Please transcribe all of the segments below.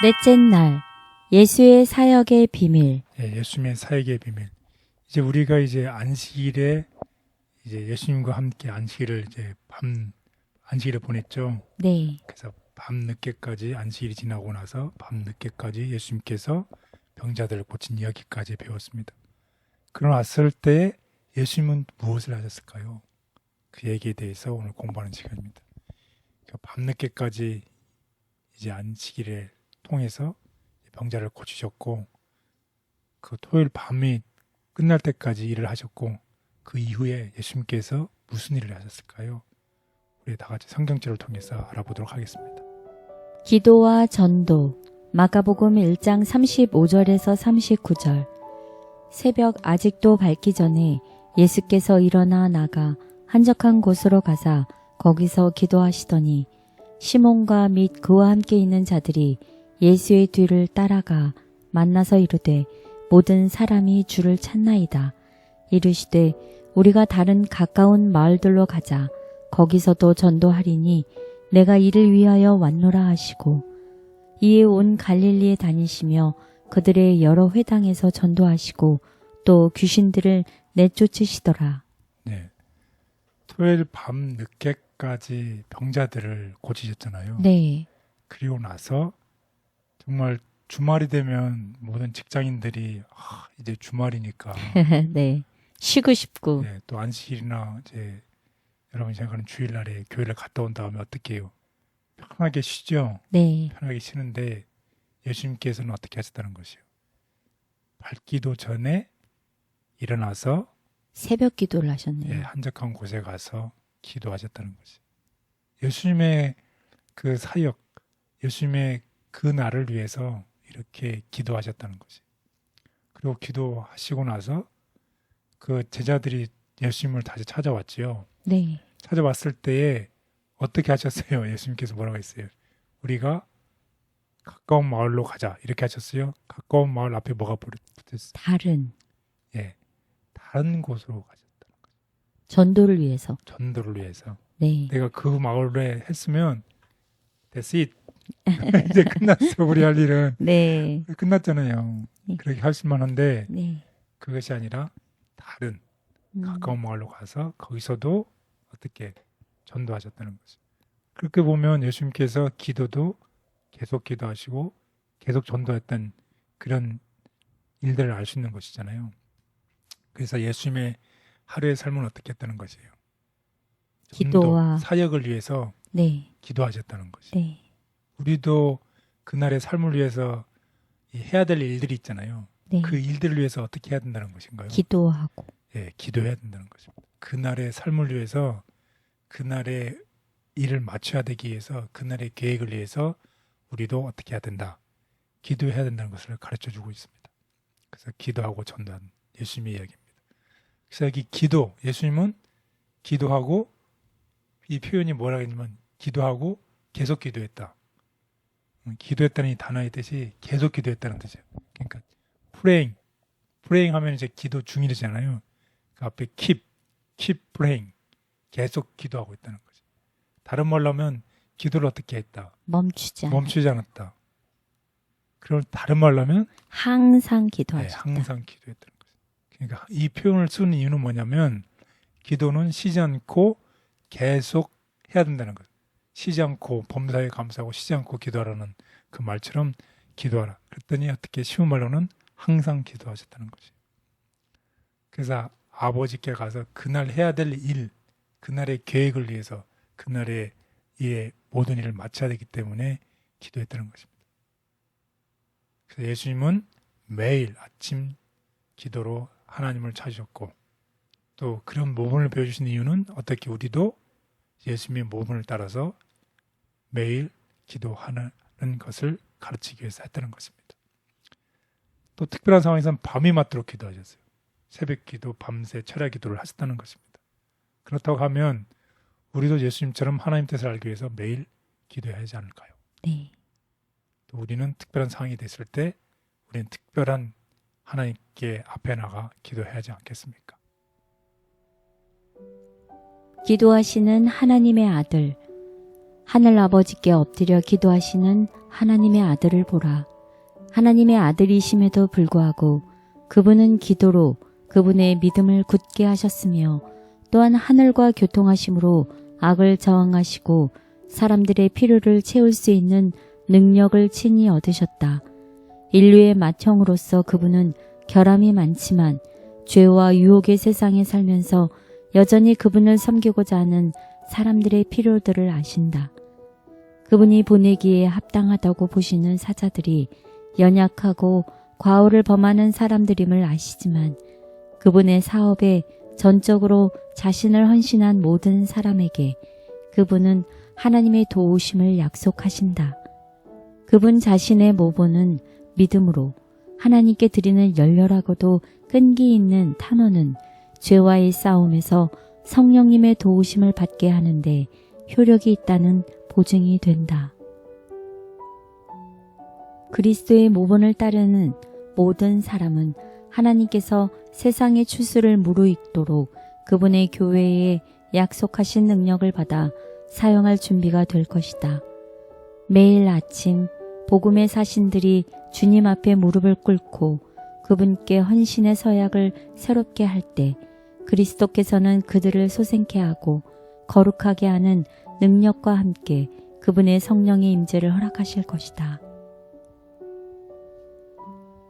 넷째 날, 예수의 사역의 비밀. 예, 예수님의 사역의 비밀. 이제 우리가 이제 안식일에 이제 예수님과 함께 안식일을 안식일을 보냈죠. 네, 그래서 밤 늦게까지 안식일이 지나고 나서 밤 늦게까지 예수님께서 병자들을 고친 이야기까지 배웠습니다. 그러났을 때 예수님은 무엇을 하셨을까요? 그 얘기에 대해서 오늘 공부하는 시간입니다. 밤 늦게까지 이제 안식일을 통해서 병자를 고치셨고, 그 토요일 밤이 끝날 때까지 일을 하셨고, 그 이후에 예수님께서 무슨 일을 하셨을까요? 우리 다 같이 성경책을 통해서 알아보도록 하겠습니다. 기도와 전도. 마가복음 1장 35절에서 39절. 새벽 아직도 밝기 전에 예수께서 일어나 나가 한적한 곳으로 가사 거기서 기도하시더니 시몬과 및 그와 함께 있는 자들이 예수의 뒤를 따라가 만나서 이르되 모든 사람이 주를 찾나이다. 이르시되 우리가 다른 가까운 마을들로 가자. 거기서도 전도하리니 내가 이를 위하여 왔노라 하시고, 이에 온 갈릴리에 다니시며 그들의 여러 회당에서 전도하시고 또 귀신들을 내쫓으시더라. 네, 토요일 밤 늦게까지 병자들을 고치셨잖아요. 네, 그리고 나서 정말 주말이 되면 모든 직장인들이 이제 주말이니까 네. 쉬고 싶고. 네, 또 안식일이나 이제 여러분이 생각하는 주일날에 교회를 갔다 온 다음에 어떻게 해요? 편하게 쉬죠. 네, 편하게 쉬는데 예수님께서는 어떻게 하셨다는 것이요? 밝기도 전에 일어나서 새벽 기도를 하셨네요. 한적한 곳에 가서 기도하셨다는 것이. 예수님의 그 사역, 예수님의 그 날을 위해서 이렇게 기도하셨다는 것이. 그리고 기도하시고 나서 그 제자들이 예수님을 다시 찾아왔지요. 네, 찾아왔을 때에 어떻게 하셨어요? 예수님께서 뭐라고 했어요? 우리가 가까운 마을로 가자 이렇게 하셨어요. 가까운 마을 앞에 뭐가 붙었어요? 다른 다른 곳으로 가셨다는 거죠. 전도를 위해서. 전도를 위해서. 네, 내가 그 마을에 했으면 that's it. 이제 끝났어. 우리 할 일은 네, 끝났잖아요. 네. 그렇게 하실 만한데 네. 그것이 아니라 다른 음, 가까운 마을로 가서 거기서도 어떻게 전도하셨다는 거죠. 그렇게 보면 예수님께서 기도도 계속 기도하시고 계속 전도했던 그런 일들을 알 수 있는 것이잖아요. 그래서 예수님의 하루의 삶은 어떻게 했다는 것이에요. 기도와 사역을 위해서 네, 기도하셨다는 것이. 네, 우리도 그날의 삶을 위해서 해야 될 일들이 있잖아요. 네. 그 일들을 위해서 어떻게 해야 된다는 것인가요? 기도하고. 기도해야 된다는 것입니다. 그날의 삶을 위해서 그날의 일을 맞춰야 되기 위해서 그날의 계획을 위해서 우리도 어떻게 해야 된다. 기도해야 된다는 것을 가르쳐주고 있습니다. 그래서 기도하고 전도하는 예수님의 이야기입니다. 그래서 여기 기도, 예수님은 기도하고 이 표현이 뭐라고 했냐면 기도하고 계속 기도했다. 기도했다는 이 단어의 뜻이 계속 기도했다는 뜻이에요. 그러니까 praying 하면 이제 기도 중이잖아요. 그 앞에 keep praying, 계속 기도하고 있다는 거죠. 다른 말로 하면 기도를 어떻게 했다? 멈추지 않았다. 그럼 다른 말로 하면 항상 기도하셨다. 항상 기도했다는 거죠. 그러니까 이 표현을 쓰는 이유는 뭐냐면 기도는 쉬지 않고 계속 해야 된다는 거죠. 쉬지 않고 범사에 감사하고 쉬지 않고 기도하라는 그 말처럼 기도하라. 그랬더니 어떻게 쉬운 말로는 항상 기도하셨다는 거죠. 그래서 아버지께 가서 그날 해야 될 일, 그날의 계획을 위해서 그날의 이 모든 일을 마쳐야 되기 때문에 기도했다는 것입니다. 그래서 예수님은 매일 아침 기도로 하나님을 찾으셨고 또 그런 모범을 보여주신 이유는 어떻게 우리도 예수님의 모범을 따라서 매일 기도하는 것을 가르치기 위해서 했다는 것입니다. 또 특별한 상황에서는 밤이 맞도록 기도하셨어요. 새벽 기도, 밤새 철야 기도를 하셨다는 것입니다. 그렇다고 하면 우리도 예수님처럼 하나님 뜻을 알기 위해서 매일 기도해야 하지 않을까요? 네. 또 우리는 특별한 상황이 됐을 때 우리는 특별한 하나님께 앞에 나가 기도해야 하지 않겠습니까? 기도하시는 하나님의 아들. 하늘 아버지께 엎드려 기도하시는 하나님의 아들을 보라. 하나님의 아들이심에도 불구하고 그분은 기도로 그분의 믿음을 굳게 하셨으며 또한 하늘과 교통하심으로 악을 저항하시고 사람들의 필요를 채울 수 있는 능력을 친히 얻으셨다. 인류의 맏형으로서 그분은 결함이 많지만 죄와 유혹의 세상에 살면서 여전히 그분을 섬기고자 하는 사람들의 필요들을 아신다. 그분이 보내기에 합당하다고 보시는 사자들이 연약하고 과오를 범하는 사람들임을 아시지만 그분의 사업에 전적으로 자신을 헌신한 모든 사람에게 그분은 하나님의 도우심을 약속하신다. 그분 자신의 모본은 믿음으로 하나님께 드리는 열렬하고도 끈기 있는 탄원은 죄와의 싸움에서 성령님의 도우심을 받게 하는데 효력이 있다는 보증이 된다. 그리스도의 모본을 따르는 모든 사람은 하나님께서 세상의 추수를 무르익도록 그분의 교회에 약속하신 능력을 받아 사용할 준비가 될 것이다. 매일 아침 복음의 사신들이 주님 앞에 무릎을 꿇고 그분께 헌신의 서약을 새롭게 할 때 그리스도께서는 그들을 소생케 하고 거룩하게 하는 능력과 함께 그분의 성령의 임재를 허락하실 것이다.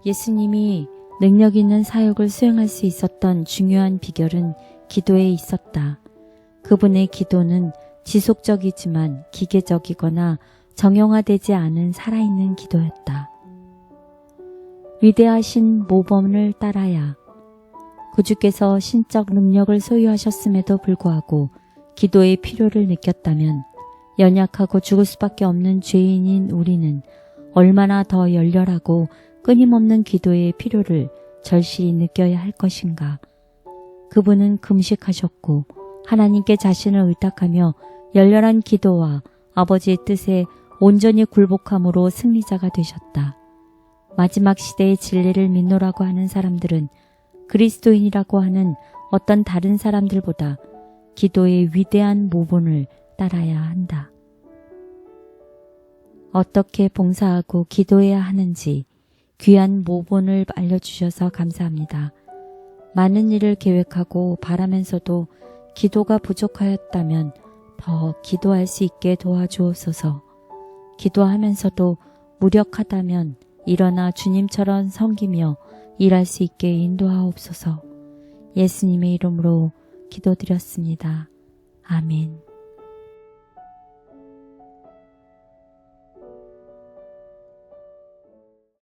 예수님이 능력 있는 사역을 수행할 수 있었던 중요한 비결은 기도에 있었다. 그분의 기도는 지속적이지만 기계적이거나 정형화되지 않은 살아있는 기도였다. 위대하신 모범을 따라야 구주께서 신적 능력을 소유하셨음에도 불구하고 기도의 필요를 느꼈다면 연약하고 죽을 수밖에 없는 죄인인 우리는 얼마나 더 열렬하고 끊임없는 기도의 필요를 절실히 느껴야 할 것인가. 그분은 금식하셨고 하나님께 자신을 의탁하며 열렬한 기도와 아버지의 뜻에 온전히 굴복함으로 승리자가 되셨다. 마지막 시대의 진리를 믿노라고 하는 사람들은 그리스도인이라고 하는 어떤 다른 사람들보다 기도의 위대한 모본을 따라야 한다. 어떻게 봉사하고 기도해야 하는지 귀한 모본을 알려주셔서 감사합니다. 많은 일을 계획하고 바라면서도 기도가 부족하였다면 더 기도할 수 있게 도와주옵소서. 기도하면서도 무력하다면 일어나 주님처럼 섬기며 일할 수 있게 인도하옵소서. 예수님의 이름으로 기도드렸습니다. 아멘.